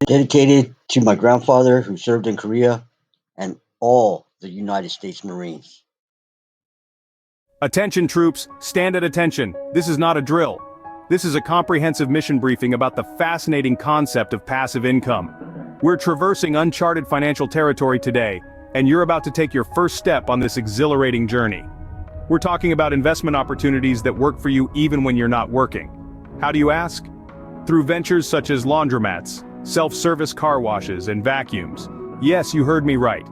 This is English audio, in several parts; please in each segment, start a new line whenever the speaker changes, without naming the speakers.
dedicated to my grandfather who served in Korea and all the United States Marines.
Attention troops, stand at attention. This is not a drill. This is a comprehensive mission briefing about the fascinating concept of passive income. We're traversing uncharted financial territory today, and you're about to take your first step on this exhilarating journey. We're talking about investment opportunities that work for you even when you're not working. How do you ask? Through ventures such as laundromats, self-service car washes, and vacuums. Yes, you heard me right.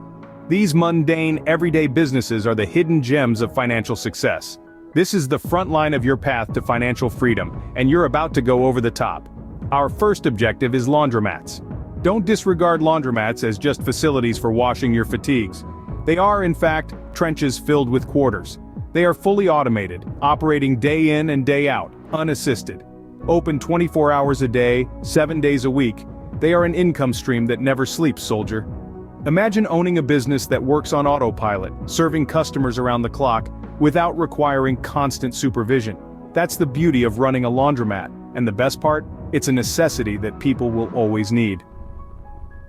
These mundane, everyday businesses are the hidden gems of financial success. This is the front line of your path to financial freedom, and you're about to go over the top. Our first objective is laundromats. Don't disregard laundromats as just facilities for washing your fatigues. They are, in fact, trenches filled with quarters. They are fully automated, operating day in and day out, unassisted. Open 24 hours a day, 7 days a week. They are an income stream that never sleeps, soldier. Imagine owning a business that works on autopilot, serving customers around the clock, without requiring constant supervision. That's the beauty of running a laundromat, and the best part? It's a necessity that people will always need.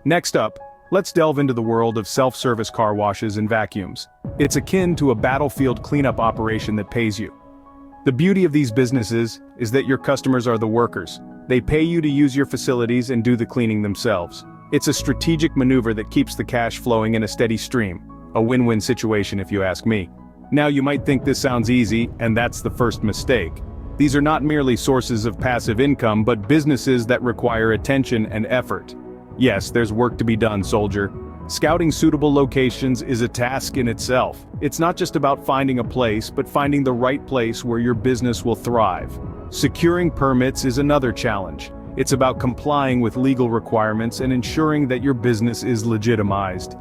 Next up, let's delve into the world of self-service car washes and vacuums. It's akin to a battlefield cleanup operation that pays you. The beauty of these businesses is that your customers are the workers. They pay you to use your facilities and do the cleaning themselves. It's a strategic maneuver that keeps the cash flowing in a steady stream. A win-win situation if you ask me. Now you might think this sounds easy, and that's the first mistake. These are not merely sources of passive income, but businesses that require attention and effort. Yes, there's work to be done, soldier. Scouting suitable locations is a task in itself. It's not just about finding a place, but finding the right place where your business will thrive. Securing permits is another challenge. It's about complying with legal requirements and ensuring that your business is legitimized.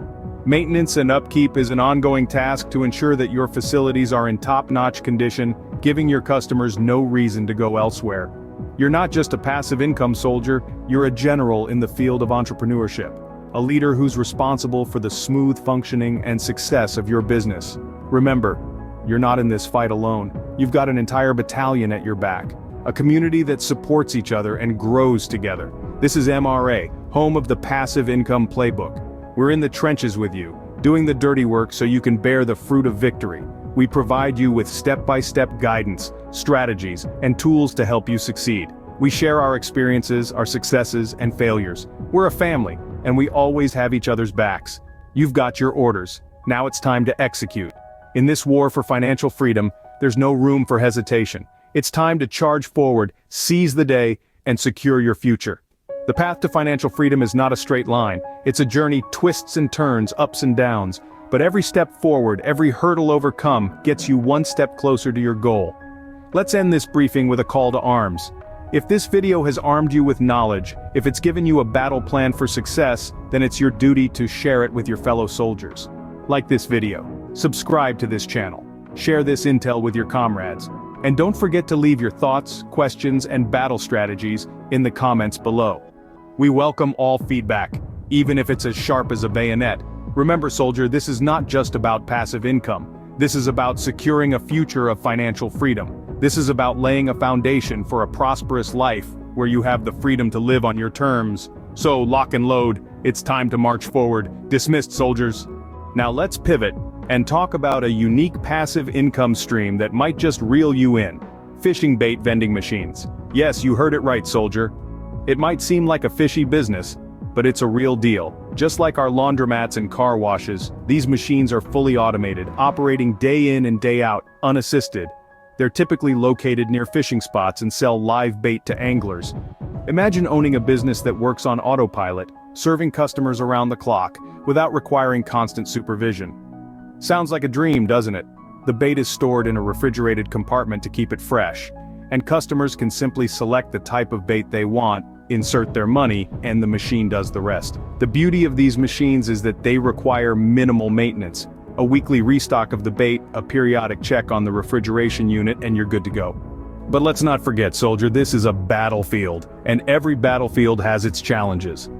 Maintenance and upkeep is an ongoing task to ensure that your facilities are in top-notch condition, giving your customers no reason to go elsewhere. You're not just a passive income soldier, you're a general in the field of entrepreneurship. A leader who's responsible for the smooth functioning and success of your business. Remember, you're not in this fight alone. You've got an entire battalion at your back. A community that supports each other and grows together. This is M.R.A, home of the Passive Income Playbook. We're in the trenches with you, doing the dirty work so you can bear the fruit of victory. We provide you with step-by-step guidance, strategies, and tools to help you succeed. We share our experiences, our successes, and failures. We're a family, and we always have each other's backs. You've got your orders. Now it's time to execute. In this war for financial freedom, there's no room for hesitation. It's time to charge forward, seize the day, and secure your future. The path to financial freedom is not a straight line. It's a journey, twists and turns, ups and downs. But every step forward, every hurdle overcome, gets you one step closer to your goal. Let's end this briefing with a call to arms. If this video has armed you with knowledge, if it's given you a battle plan for success, then it's your duty to share it with your fellow soldiers. Like this video, subscribe to this channel, share this intel with your comrades, and don't forget to leave your thoughts, questions, and battle strategies in the comments below. We welcome all feedback, even if it's as sharp as a bayonet. Remember, soldier, this is not just about passive income. This is about securing a future of financial freedom. This is about laying a foundation for a prosperous life where you have the freedom to live on your terms. So lock and load, it's time to march forward. Dismissed, soldiers. Now let's pivot and talk about a unique passive income stream that might just reel you in. Fishing bait vending machines. Yes, you heard it right, soldier. It might seem like a fishy business, but it's a real deal. Just like our laundromats and car washes, these machines are fully automated, operating day in and day out, unassisted. They're typically located near fishing spots and sell live bait to anglers. Imagine owning a business that works on autopilot, serving customers around the clock, without requiring constant supervision. Sounds like a dream, doesn't it? The bait is stored in a refrigerated compartment to keep it fresh, and customers can simply select the type of bait they want, insert their money, and the machine does the rest. The beauty of these machines is that they require minimal maintenance. A weekly restock of the bait, a periodic check on the refrigeration unit, and you're good to go. But let's not forget, soldier, this is a battlefield, and every battlefield has its challenges.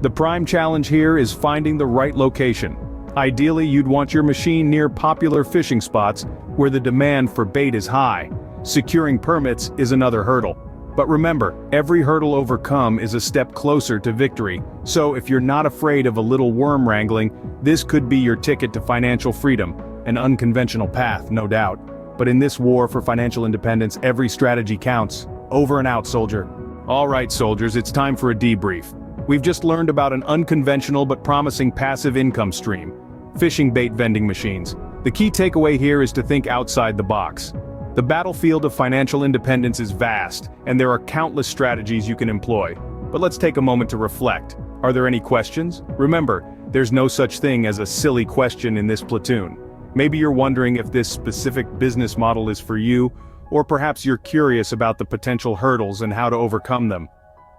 The prime challenge here is finding the right location. Ideally, you'd want your machine near popular fishing spots where the demand for bait is high. Securing permits is another hurdle. But remember, every hurdle overcome is a step closer to victory. So if you're not afraid of a little worm wrangling, this could be your ticket to financial freedom, an unconventional path, no doubt. But in this war for financial independence, every strategy counts. Over and out, soldier. All right, soldiers, it's time for a debrief. We've just learned about an unconventional but promising passive income stream: fishing bait vending machines. The key takeaway here is to think outside the box. The battlefield of financial independence is vast, and there are countless strategies you can employ. But let's take a moment to reflect. Are there any questions? Remember, there's no such thing as a silly question in this platoon. Maybe you're wondering if this specific business model is for you, or perhaps you're curious about the potential hurdles and how to overcome them.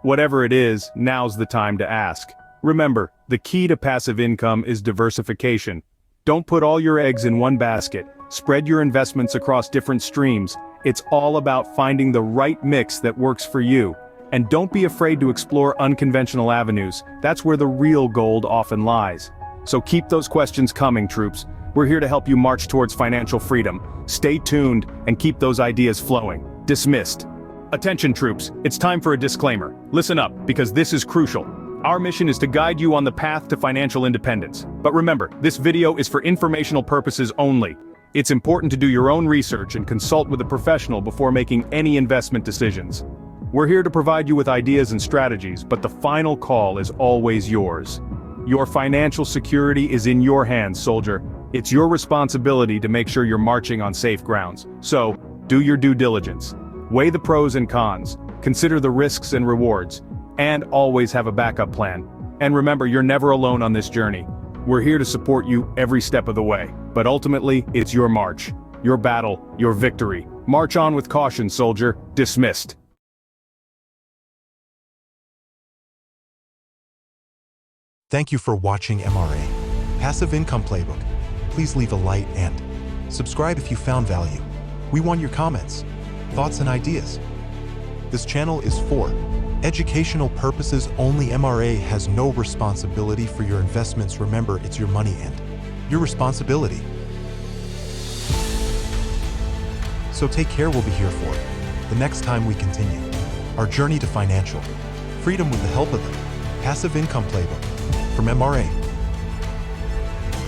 Whatever it is, now's the time to ask. Remember, the key to passive income is diversification. Don't put all your eggs in one basket. Spread your investments across different streams. It's all about finding the right mix that works for you. And don't be afraid to explore unconventional avenues. That's where the real gold often lies. So keep those questions coming, troops. We're here to help you march towards financial freedom. Stay tuned and keep those ideas flowing. Dismissed. Attention, troops, it's time for a disclaimer. Listen up, because this is crucial. Our mission is to guide you on the path to financial independence. But remember, this video is for informational purposes only. It's important to do your own research and consult with a professional before making any investment decisions. We're here to provide you with ideas and strategies, but the final call is always yours. Your financial security is in your hands, soldier. It's your responsibility to make sure you're marching on safe grounds. So, do your due diligence. Weigh the pros and cons, consider the risks and rewards, and always have a backup plan. And remember, you're never alone on this journey. We're here to support you every step of the way. But ultimately, it's your march, your battle, your victory. March on with caution, soldier. Dismissed.
Thank you for watching M.R.A. Passive Income Playbook. Please leave a like and subscribe if you found value. We want your comments, thoughts, and ideas. This channel is for educational purposes only. M.R.A. has no responsibility for your investments. Remember, it's your money and your responsibility. So take care. We'll be here for the next time we continue our journey to financial freedom with the help of the Passive Income Playbook from M.R.A.